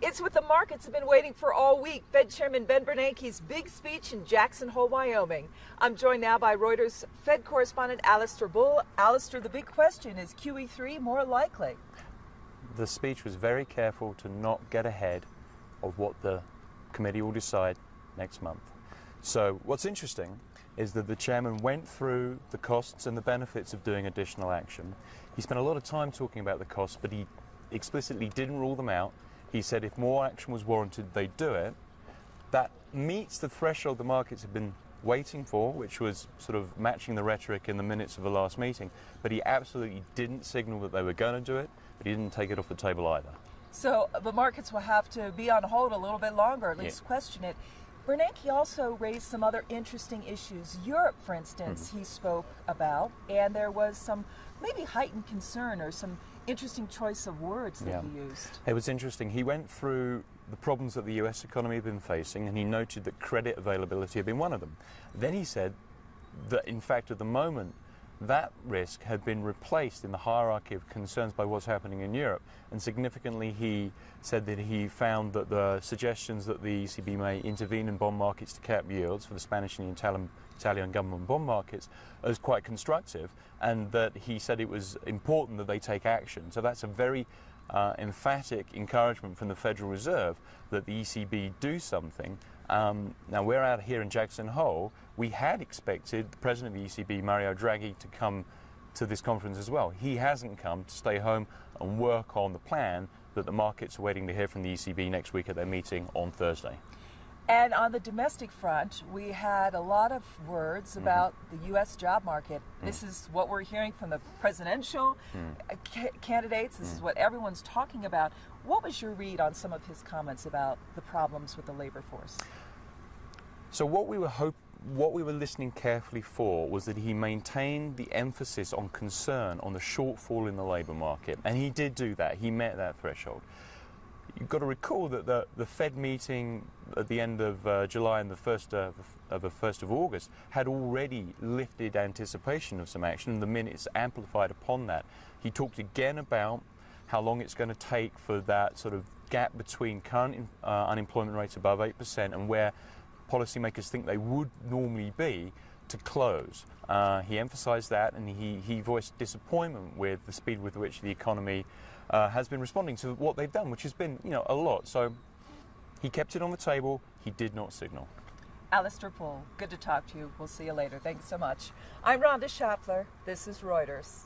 It's what the markets have been waiting for all week. Fed Chairman Ben Bernanke's big speech in Jackson Hole, Wyoming. I'm joined now by Reuters Fed correspondent Alistair Bull. Alistair, the big question, is QE3 more likely? The speech was very careful to not get ahead of what the committee will decide next month. So what's interesting is that the chairman went through the costs and the benefits of doing additional action. He spent a lot of time talking about the costs, but he explicitly didn't rule them out. He said if more action was warranted, they'd do it. That meets the threshold the markets have been waiting for, which was sort of matching the rhetoric in the minutes of the last meeting. But he absolutely didn't signal that they were going to do it, but he didn't take it off the table either. So the markets will have to be on hold a little bit longer, at least question it. Bernanke also raised some other interesting issues. Europe, for instance, he spoke about, and there was some maybe heightened concern or some interesting choice of words that he used. It was interesting. He went through the problems that the US economy had been facing, and he noted that credit availability had been one of them. Then he said that, in fact, at the moment, that risk had been replaced in the hierarchy of concerns by what's happening in Europe. And significantly, he said that he found that the suggestions that the ECB may intervene in bond markets to cap yields for the Spanish and the Italian government bond markets as quite constructive, and that he said it was important that they take action. So that's a very emphatic encouragement from the Federal Reserve that the ECB do something. Now, we're out here in Jackson Hole. We had expected the president of the ECB, Mario Draghi, to come to this conference as well. He hasn't come, to stay home and work on the plan that the markets are waiting to hear from the ECB next week at their meeting on Thursday. And on the domestic front, we had a lot of words about the U.S. job market. This is what we're hearing from the presidential candidates. This is what everyone's talking about. What was your read on some of his comments about the problems with the labor force? So what we were listening carefully for was that he maintained the emphasis on concern on the shortfall in the labor market. And he did do that. He met that threshold. You've got to recall that the Fed meeting at the end of July and the 1st of August had already lifted anticipation of some action, and the minutes amplified upon that. He talked again about how long it's going to take for that sort of gap between current unemployment rates above 8% and where policymakers think they would normally be to close. He emphasized that, and he voiced disappointment with the speed with which the economy has been responding to what they've done, which has been, a lot. So he kept it on the table. He did not signal. Alistair Bull, good to talk to you. We'll see you later. Thanks so much. I'm Rhonda Schaffler. This is Reuters.